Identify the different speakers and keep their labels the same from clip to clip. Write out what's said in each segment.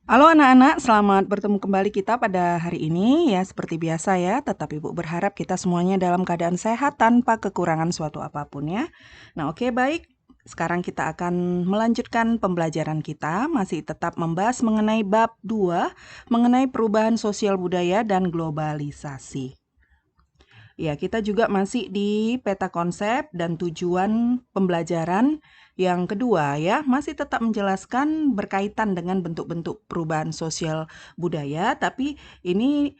Speaker 1: Halo anak-anak, selamat bertemu kembali kita pada hari ini ya seperti biasa ya. Tetap Ibu berharap kita semuanya dalam keadaan sehat tanpa kekurangan suatu apapun ya. Nah, oke baik. Sekarang kita akan melanjutkan pembelajaran kita, masih tetap membahas mengenai bab 2, mengenai perubahan sosial budaya dan globalisasi. Ya, kita juga masih di peta konsep dan tujuan pembelajaran yang kedua ya, masih tetap menjelaskan berkaitan dengan bentuk-bentuk perubahan sosial budaya, tapi ini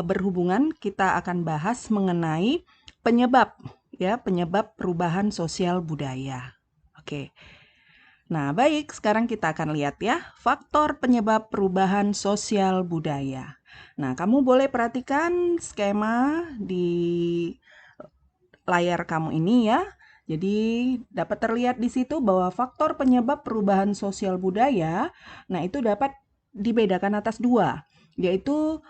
Speaker 1: berhubungan kita akan bahas mengenai penyebab ya, penyebab perubahan sosial budaya. Oke. Nah, baik, sekarang kita akan lihat ya, faktor penyebab perubahan sosial budaya. Nah, kamu boleh perhatikan skema di layar kamu ini ya. Jadi dapat terlihat di situ bahwa faktor penyebab perubahan sosial budaya, nah itu dapat dibedakan atas dua, yaitu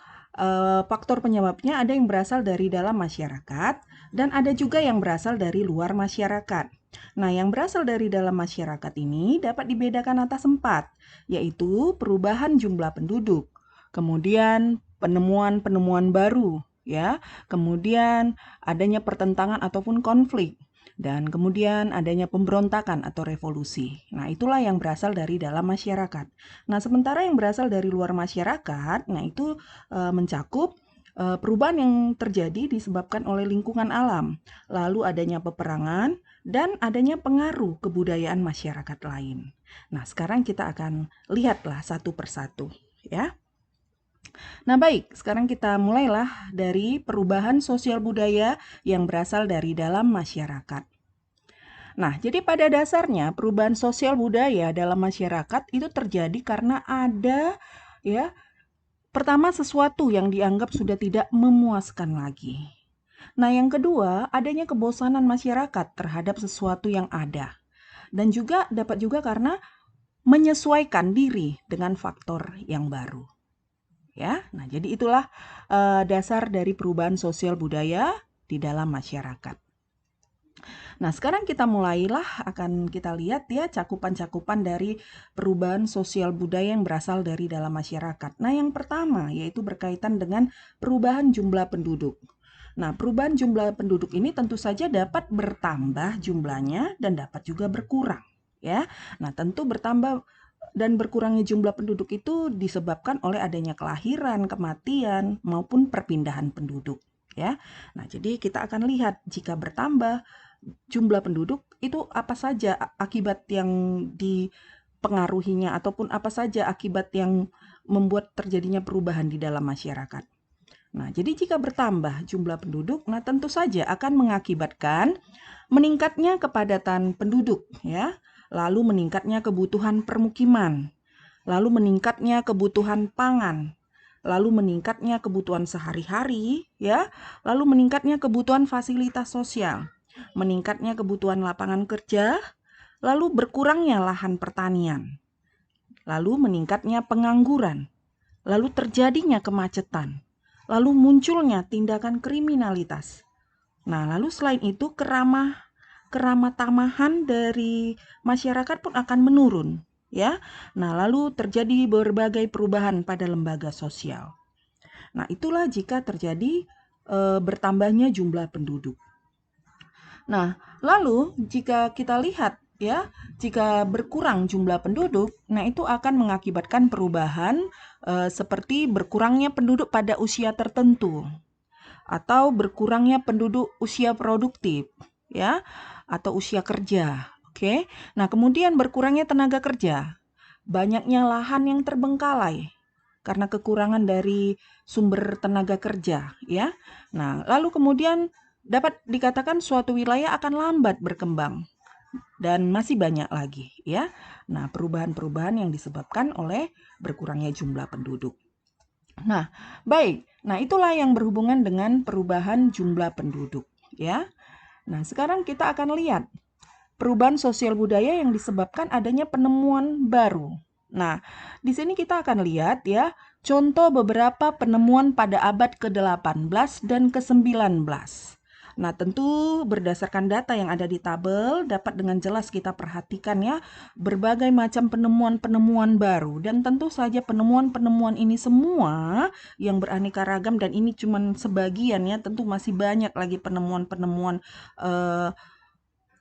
Speaker 1: faktor penyebabnya ada yang berasal dari dalam masyarakat dan ada juga yang berasal dari luar masyarakat. Nah, yang berasal dari dalam masyarakat ini dapat dibedakan atas 4, yaitu perubahan jumlah penduduk, kemudian penemuan-penemuan baru, ya, kemudian adanya pertentangan ataupun konflik, dan kemudian adanya pemberontakan atau revolusi. Nah, itulah yang berasal dari dalam masyarakat. Nah, sementara yang berasal dari luar masyarakat, nah itu mencakup perubahan yang terjadi disebabkan oleh lingkungan alam, lalu adanya peperangan, dan adanya pengaruh kebudayaan masyarakat lain. Nah, sekarang kita akan lihatlah satu persatu, ya. Nah, baik, sekarang kita mulailah dari perubahan sosial budaya yang berasal dari dalam masyarakat. Nah, jadi pada dasarnya perubahan sosial budaya dalam masyarakat itu terjadi karena ada ya, pertama sesuatu yang dianggap sudah tidak memuaskan lagi. Nah, yang kedua, adanya kebosanan masyarakat terhadap sesuatu yang ada. Dan juga dapat juga karena menyesuaikan diri dengan faktor yang baru. Ya, nah jadi itulah dasar dari perubahan sosial budaya di dalam masyarakat. Nah, sekarang kita mulailah akan kita lihat ya cakupan-cakupan dari perubahan sosial budaya yang berasal dari dalam masyarakat. Nah, yang pertama yaitu berkaitan dengan perubahan jumlah penduduk. Nah, perubahan jumlah penduduk ini tentu saja dapat bertambah jumlahnya dan dapat juga berkurang, ya. Nah, tentu bertambah dan berkurangnya jumlah penduduk itu disebabkan oleh adanya kelahiran, kematian, maupun perpindahan penduduk, ya. Nah, jadi kita akan lihat jika bertambah jumlah penduduk itu apa saja akibat yang dipengaruhinya ataupun apa saja akibat yang membuat terjadinya perubahan di dalam masyarakat. Nah, jadi jika bertambah jumlah penduduk, nah tentu saja akan mengakibatkan meningkatnya kepadatan penduduk ya, lalu meningkatnya kebutuhan permukiman, lalu meningkatnya kebutuhan pangan, lalu meningkatnya kebutuhan sehari-hari ya, lalu meningkatnya kebutuhan fasilitas sosial, meningkatnya kebutuhan lapangan kerja, lalu berkurangnya lahan pertanian, lalu meningkatnya pengangguran, lalu terjadinya kemacetan, lalu munculnya tindakan kriminalitas. Nah, lalu selain itu keramatamahan dari masyarakat pun akan menurun, ya. Nah, lalu terjadi berbagai perubahan pada lembaga sosial. Nah, itulah jika terjadi bertambahnya jumlah penduduk. Nah, lalu jika kita lihat ya, jika berkurang jumlah penduduk, nah itu akan mengakibatkan perubahan seperti berkurangnya penduduk pada usia tertentu atau berkurangnya penduduk usia produktif ya atau usia kerja. Oke. Nah, kemudian berkurangnya tenaga kerja. Banyaknya lahan yang terbengkalai karena kekurangan dari sumber tenaga kerja ya. Nah, lalu kemudian dapat dikatakan suatu wilayah akan lambat berkembang dan masih banyak lagi ya. Nah, perubahan-perubahan yang disebabkan oleh berkurangnya jumlah penduduk. Nah, baik. Nah, itulah yang berhubungan dengan perubahan jumlah penduduk ya. Nah, sekarang kita akan lihat perubahan sosial budaya yang disebabkan adanya penemuan baru. Nah, di sini kita akan lihat ya, contoh beberapa penemuan pada abad ke-18 dan ke-19. Nah, tentu berdasarkan data yang ada di tabel, dapat dengan jelas kita perhatikan ya, berbagai macam penemuan-penemuan baru. Dan tentu saja penemuan-penemuan ini semua yang beraneka ragam, dan ini cuma sebagian ya, tentu masih banyak lagi penemuan-penemuan eh,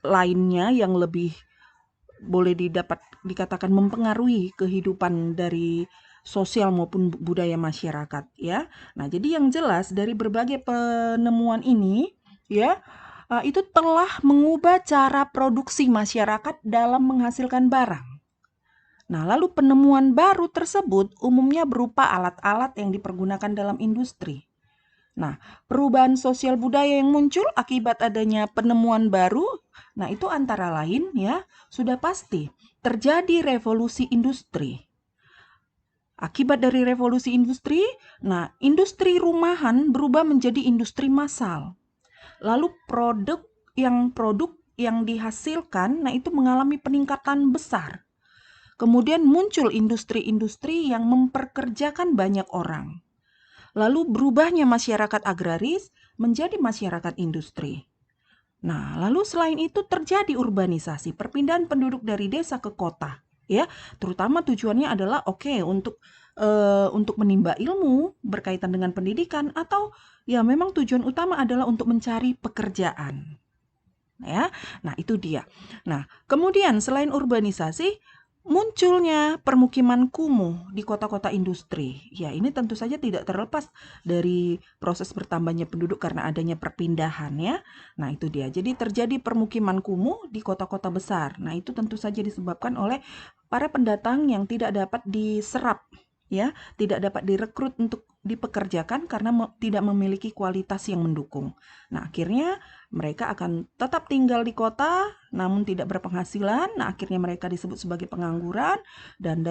Speaker 1: lainnya yang lebih boleh dikatakan mempengaruhi kehidupan dari sosial maupun budaya masyarakat ya. Nah, jadi yang jelas dari berbagai penemuan ini ya, itu telah mengubah cara produksi masyarakat dalam menghasilkan barang. Nah, lalu penemuan baru tersebut umumnya berupa alat-alat yang dipergunakan dalam industri. Nah, perubahan sosial budaya yang muncul akibat adanya penemuan baru, nah itu antara lain ya, sudah pasti terjadi revolusi industri. Akibat dari revolusi industri, nah industri rumahan berubah menjadi industri massal. Lalu produk yang dihasilkan, nah itu mengalami peningkatan besar. Kemudian muncul industri-industri yang memperkerjakan banyak orang. Lalu berubahnya masyarakat agraris menjadi masyarakat industri. Nah, lalu selain itu terjadi urbanisasi, perpindahan penduduk dari desa ke kota, ya. Terutama tujuannya adalah untuk menimba ilmu berkaitan dengan pendidikan, atau ya memang tujuan utama adalah untuk mencari pekerjaan. Ya. Nah, itu dia. Nah, kemudian selain urbanisasi, munculnya permukiman kumuh di kota-kota industri. Ya, ini tentu saja tidak terlepas dari proses bertambahnya penduduk karena adanya perpindahan ya. Nah, itu dia. Jadi terjadi permukiman kumuh di kota-kota besar. Nah, itu tentu saja disebabkan oleh para pendatang yang tidak dapat diserap ya, tidak dapat direkrut untuk dipekerjakan karena tidak memiliki kualitas yang mendukung. Nah, akhirnya mereka akan tetap tinggal di kota namun tidak berpenghasilan. Nah, akhirnya mereka disebut sebagai pengangguran, dan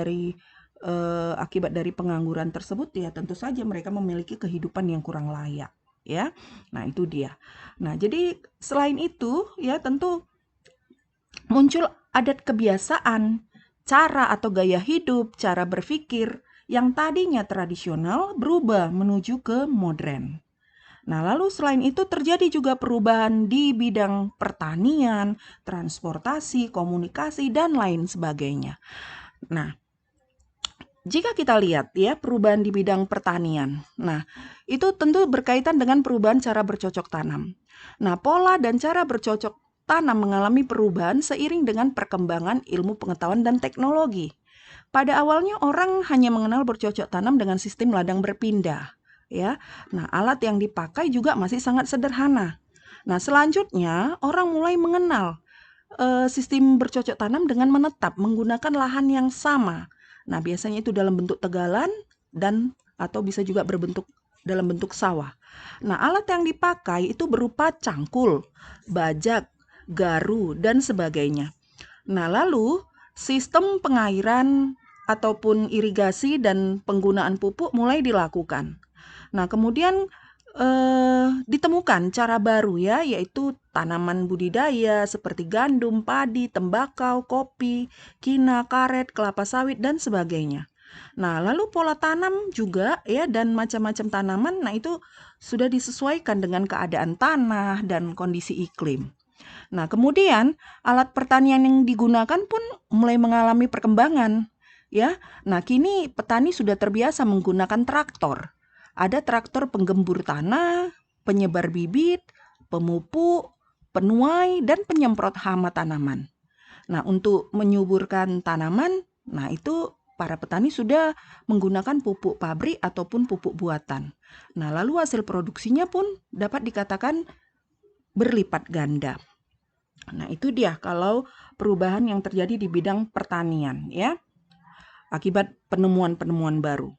Speaker 1: akibat dari pengangguran tersebut ya tentu saja mereka memiliki kehidupan yang kurang layak ya. Nah, itu dia. Nah, jadi selain itu ya tentu muncul adat kebiasaan, cara atau gaya hidup, cara berpikir yang tadinya tradisional berubah menuju ke modern. Nah, lalu selain itu terjadi juga perubahan di bidang pertanian, transportasi, komunikasi, dan lain sebagainya. Nah, jika kita lihat ya perubahan di bidang pertanian, nah itu tentu berkaitan dengan perubahan cara bercocok tanam. Nah, pola dan cara bercocok tanam mengalami perubahan seiring dengan perkembangan ilmu pengetahuan dan teknologi. Pada awalnya orang hanya mengenal bercocok tanam dengan sistem ladang berpindah, ya. Nah, alat yang dipakai juga masih sangat sederhana. Nah, selanjutnya orang mulai mengenal sistem bercocok tanam dengan menetap menggunakan lahan yang sama. Nah, biasanya itu dalam bentuk tegalan dan atau bisa juga berbentuk dalam bentuk sawah. Nah, alat yang dipakai itu berupa cangkul, bajak, garu, dan sebagainya. Nah, lalu sistem pengairan ataupun irigasi dan penggunaan pupuk mulai dilakukan. Nah, kemudian ditemukan cara baru ya, yaitu tanaman budidaya seperti gandum, padi, tembakau, kopi, kina, karet, kelapa sawit, dan sebagainya. Nah, lalu pola tanam juga ya, dan macam-macam tanaman, nah itu sudah disesuaikan dengan keadaan tanah dan kondisi iklim. Nah, kemudian alat pertanian yang digunakan pun mulai mengalami perkembangan, ya. Nah, kini petani sudah terbiasa menggunakan traktor. Ada traktor penggembur tanah, penyebar bibit, pemupuk, penuai, dan penyemprot hama tanaman. Nah, untuk menyuburkan tanaman, nah itu para petani sudah menggunakan pupuk pabrik ataupun pupuk buatan. Nah, lalu hasil produksinya pun dapat dikatakan berlipat ganda. Nah, itu dia kalau perubahan yang terjadi di bidang pertanian ya, akibat penemuan-penemuan baru.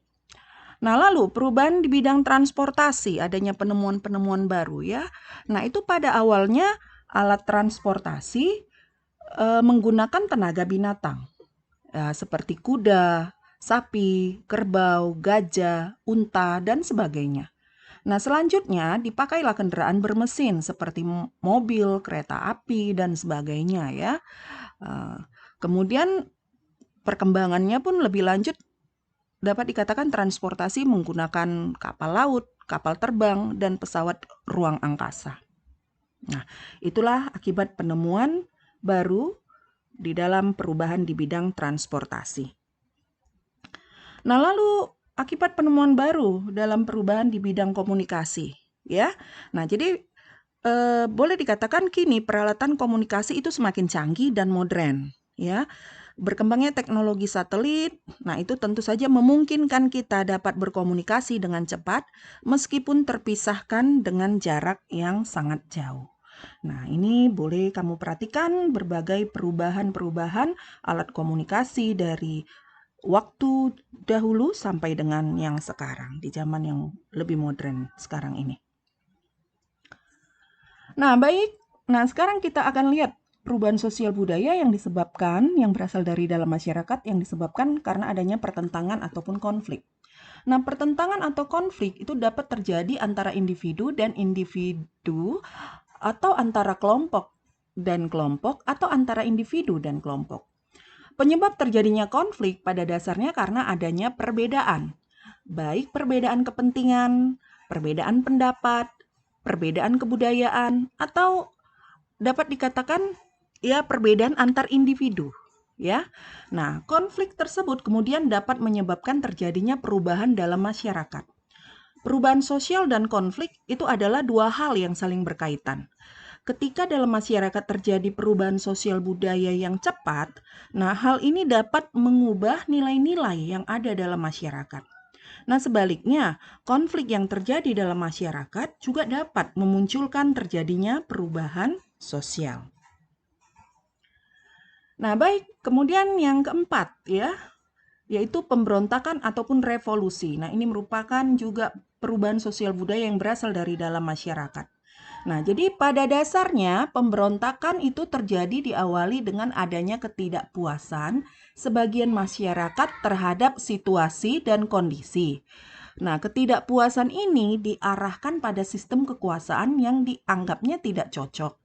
Speaker 1: Nah, lalu perubahan di bidang transportasi, adanya penemuan-penemuan baru ya. Nah, itu pada awalnya alat transportasi menggunakan tenaga binatang ya, seperti kuda, sapi, kerbau, gajah, unta, dan sebagainya. Nah, selanjutnya dipakailah kendaraan bermesin seperti mobil, kereta api, dan sebagainya ya. Kemudian perkembangannya pun lebih lanjut, dapat dikatakan transportasi menggunakan kapal laut, kapal terbang, dan pesawat ruang angkasa. Nah, itulah akibat penemuan baru di dalam perubahan di bidang transportasi. Nah, lalu akibat penemuan baru dalam perubahan di bidang komunikasi, ya. Nah, jadi boleh dikatakan kini peralatan komunikasi itu semakin canggih dan modern, ya. Berkembangnya teknologi satelit, nah itu tentu saja memungkinkan kita dapat berkomunikasi dengan cepat meskipun terpisahkan dengan jarak yang sangat jauh. Nah, ini boleh kamu perhatikan berbagai perubahan-perubahan alat komunikasi dari waktu dahulu sampai dengan yang sekarang, di zaman yang lebih modern sekarang ini. Nah, baik. Nah, sekarang kita akan lihat perubahan sosial budaya yang berasal dari dalam masyarakat yang disebabkan karena adanya pertentangan ataupun konflik. Nah, pertentangan atau konflik itu dapat terjadi antara individu dan individu atau antara kelompok dan kelompok atau antara individu dan kelompok. Penyebab terjadinya konflik pada dasarnya karena adanya perbedaan, baik perbedaan kepentingan, perbedaan pendapat, perbedaan kebudayaan, atau dapat dikatakan ya perbedaan antar individu, ya. Nah, konflik tersebut kemudian dapat menyebabkan terjadinya perubahan dalam masyarakat. Perubahan sosial dan konflik itu adalah dua hal yang saling berkaitan. Ketika dalam masyarakat terjadi perubahan sosial budaya yang cepat, nah hal ini dapat mengubah nilai-nilai yang ada dalam masyarakat. Nah, sebaliknya, konflik yang terjadi dalam masyarakat juga dapat memunculkan terjadinya perubahan sosial. Nah, baik, kemudian yang keempat ya, yaitu pemberontakan ataupun revolusi. Nah, ini merupakan juga perubahan sosial budaya yang berasal dari dalam masyarakat. Nah, jadi pada dasarnya pemberontakan itu terjadi diawali dengan adanya ketidakpuasan sebagian masyarakat terhadap situasi dan kondisi. Nah, ketidakpuasan ini diarahkan pada sistem kekuasaan yang dianggapnya tidak cocok.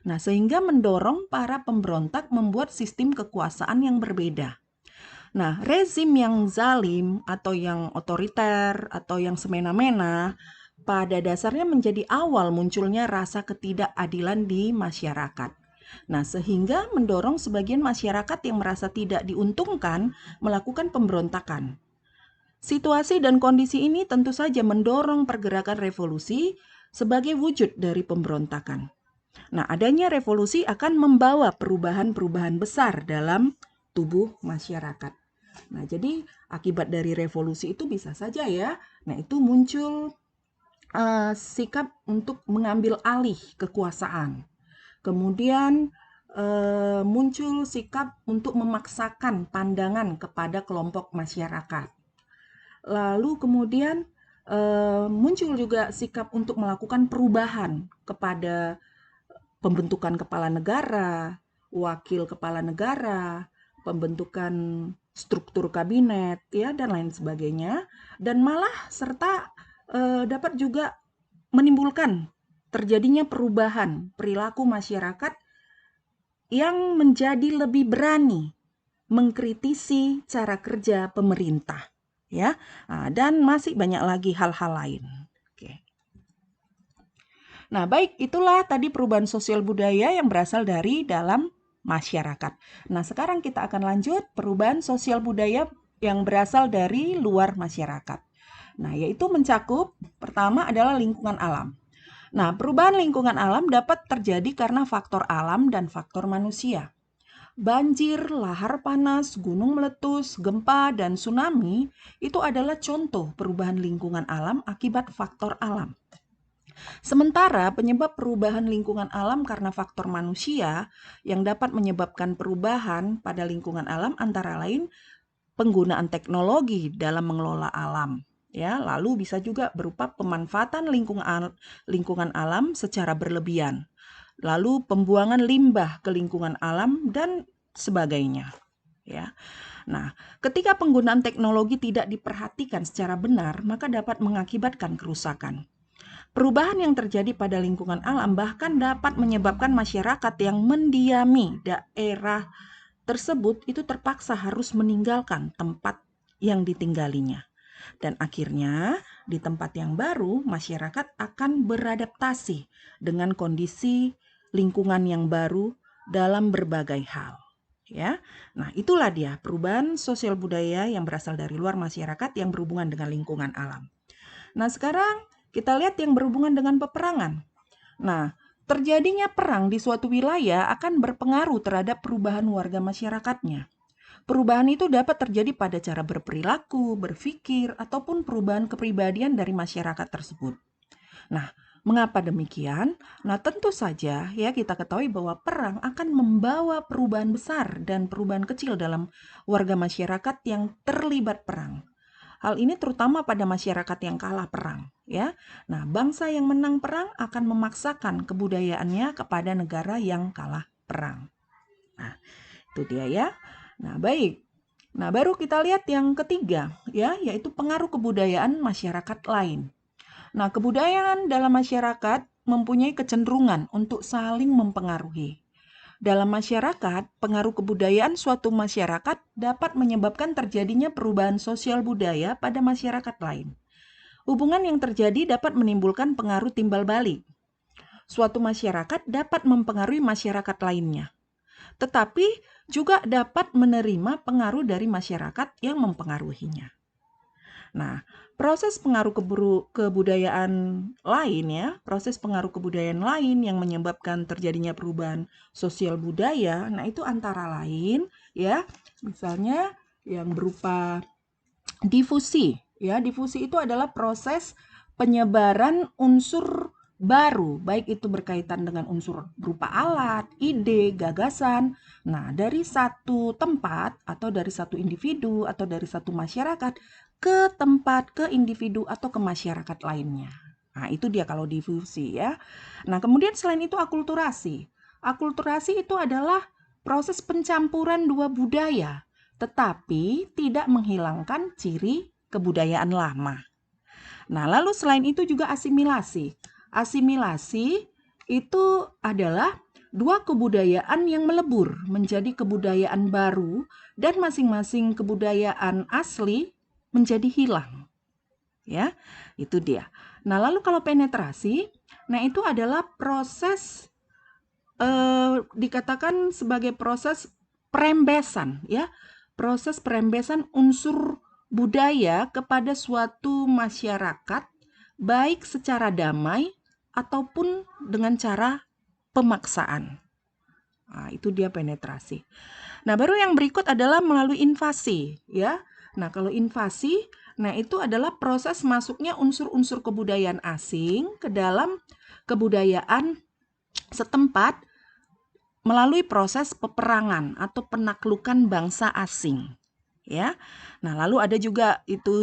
Speaker 1: Nah, sehingga mendorong para pemberontak membuat sistem kekuasaan yang berbeda. Nah, rezim yang zalim atau yang otoriter atau yang semena-mena pada dasarnya menjadi awal munculnya rasa ketidakadilan di masyarakat. Nah, sehingga mendorong sebagian masyarakat yang merasa tidak diuntungkan melakukan pemberontakan. Situasi dan kondisi ini tentu saja mendorong pergerakan revolusi sebagai wujud dari pemberontakan. Nah, adanya revolusi akan membawa perubahan-perubahan besar dalam tubuh masyarakat. Nah, jadi akibat dari revolusi itu bisa saja ya. Nah, itu muncul sikap untuk mengambil alih kekuasaan. Kemudian muncul sikap untuk memaksakan pandangan kepada kelompok masyarakat. Lalu kemudian muncul juga sikap untuk melakukan perubahan kepada pembentukan kepala negara, wakil kepala negara, pembentukan struktur kabinet, ya dan lain sebagainya, dan malah serta dapat juga menimbulkan terjadinya perubahan perilaku masyarakat yang menjadi lebih berani mengkritisi cara kerja pemerintah, ya, dan masih banyak lagi hal-hal lain. Oke. Nah, baik, itulah tadi perubahan sosial budaya yang berasal dari dalam masyarakat. Nah, sekarang kita akan lanjut perubahan sosial budaya yang berasal dari luar masyarakat. Nah, yaitu mencakup pertama adalah lingkungan alam. Nah, perubahan lingkungan alam dapat terjadi karena faktor alam dan faktor manusia. Banjir, lahar panas, gunung meletus, gempa, dan tsunami itu adalah contoh perubahan lingkungan alam akibat faktor alam. Sementara penyebab perubahan lingkungan alam karena faktor manusia yang dapat menyebabkan perubahan pada lingkungan alam antara lain penggunaan teknologi dalam mengelola alam. Ya, lalu bisa juga berupa pemanfaatan lingkungan alam secara berlebihan. Lalu pembuangan limbah ke lingkungan alam dan sebagainya. Ya. Nah, ketika penggunaan teknologi tidak diperhatikan secara benar, maka dapat mengakibatkan kerusakan. Perubahan yang terjadi pada lingkungan alam bahkan dapat menyebabkan masyarakat yang mendiami daerah tersebut itu terpaksa harus meninggalkan tempat yang ditinggalinya. Dan akhirnya di tempat yang baru masyarakat akan beradaptasi dengan kondisi lingkungan yang baru dalam berbagai hal. Ya, nah itulah dia perubahan sosial budaya yang berasal dari luar masyarakat yang berhubungan dengan lingkungan alam. Nah sekarang kita lihat yang berhubungan dengan peperangan. Nah, terjadinya perang di suatu wilayah akan berpengaruh terhadap perubahan warga masyarakatnya. Perubahan itu dapat terjadi pada cara berperilaku, berpikir, ataupun perubahan kepribadian dari masyarakat tersebut. Nah, mengapa demikian? Nah, tentu saja ya kita ketahui bahwa perang akan membawa perubahan besar dan perubahan kecil dalam warga masyarakat yang terlibat perang. Hal ini terutama pada masyarakat yang kalah perang, ya. Nah, bangsa yang menang perang akan memaksakan kebudayaannya kepada negara yang kalah perang. Nah, itu dia ya. Nah, baik. Nah, baru kita lihat yang ketiga, ya, yaitu pengaruh kebudayaan masyarakat lain. Nah, kebudayaan dalam masyarakat mempunyai kecenderungan untuk saling mempengaruhi. Dalam masyarakat, pengaruh kebudayaan suatu masyarakat dapat menyebabkan terjadinya perubahan sosial budaya pada masyarakat lain. Hubungan yang terjadi dapat menimbulkan pengaruh timbal balik. Suatu masyarakat dapat mempengaruhi masyarakat lainnya, tetapi juga dapat menerima pengaruh dari masyarakat yang mempengaruhinya. Nah, proses pengaruh kebudayaan lain ya, proses pengaruh kebudayaan lain yang menyebabkan terjadinya perubahan sosial budaya, nah itu antara lain ya, misalnya yang berupa difusi. Ya, difusi itu adalah proses penyebaran unsur baru, baik itu berkaitan dengan unsur berupa alat, ide, gagasan. Nah, dari satu tempat atau dari satu individu atau dari satu masyarakat ke tempat, ke individu atau ke masyarakat lainnya. Nah, itu dia kalau difusi ya. Nah, kemudian selain itu akulturasi. Akulturasi itu adalah proses pencampuran dua budaya, tetapi tidak menghilangkan ciri kebudayaan lama. Nah, lalu selain itu juga asimilasi. Asimilasi itu adalah dua kebudayaan yang melebur menjadi kebudayaan baru dan masing-masing kebudayaan asli menjadi hilang. Ya, itu dia. Nah, lalu kalau penetrasi, nah itu adalah proses dikatakan sebagai proses perembesan ya. Proses perembesan unsur budaya kepada suatu masyarakat baik secara damai ataupun dengan cara pemaksaan. Nah, itu dia penetrasi. Nah, baru yang berikut adalah melalui invasi ya. Nah, kalau invasi, nah itu adalah proses masuknya unsur-unsur kebudayaan asing ke dalam kebudayaan setempat melalui proses peperangan atau penaklukan bangsa asing. Ya. Nah, lalu ada juga itu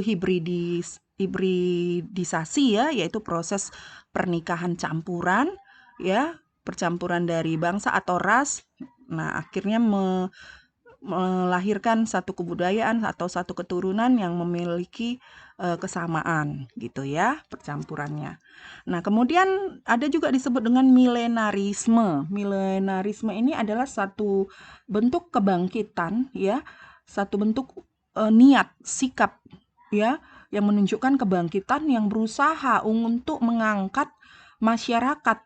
Speaker 1: hibridisasi ya, yaitu proses pernikahan campuran ya, percampuran dari bangsa atau ras. Nah, akhirnya melahirkan satu kebudayaan atau satu keturunan yang memiliki kesamaan gitu ya, percampurannya. Nah, kemudian ada juga disebut dengan milenarisme. Milenarisme ini adalah satu bentuk kebangkitan ya, satu bentuk niat, sikap ya, yang menunjukkan kebangkitan yang berusaha untuk mengangkat masyarakat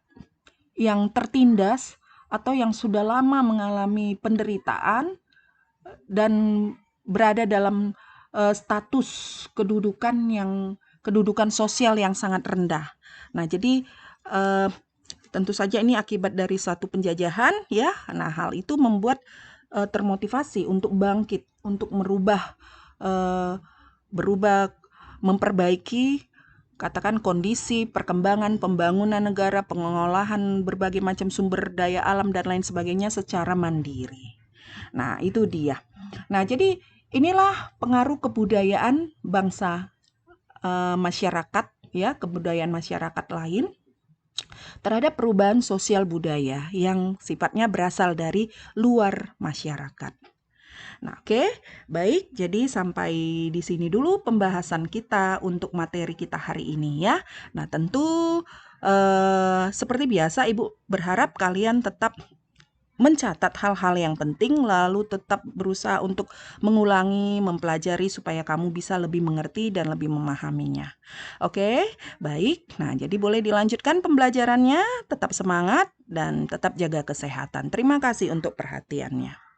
Speaker 1: yang tertindas atau yang sudah lama mengalami penderitaan dan berada dalam status kedudukan sosial yang sangat rendah. Nah, jadi tentu saja ini akibat dari suatu penjajahan ya. Nah, hal itu membuat termotivasi untuk bangkit, untuk berubah, memperbaiki katakan kondisi, perkembangan, pembangunan negara, pengolahan berbagai macam sumber daya alam dan lain sebagainya secara mandiri. Nah, itu dia. Nah, jadi inilah pengaruh kebudayaan bangsa masyarakat ya, kebudayaan masyarakat lain terhadap perubahan sosial budaya yang sifatnya berasal dari luar masyarakat. Nah, oke, baik. Jadi sampai di sini dulu pembahasan kita untuk materi kita hari ini ya. Nah, tentu seperti biasa Ibu berharap kalian tetap mencatat hal-hal yang penting, lalu tetap berusaha untuk mengulangi, mempelajari supaya kamu bisa lebih mengerti dan lebih memahaminya. Oke, baik. Nah, jadi boleh dilanjutkan pembelajarannya, tetap semangat dan tetap jaga kesehatan. Terima kasih untuk perhatiannya.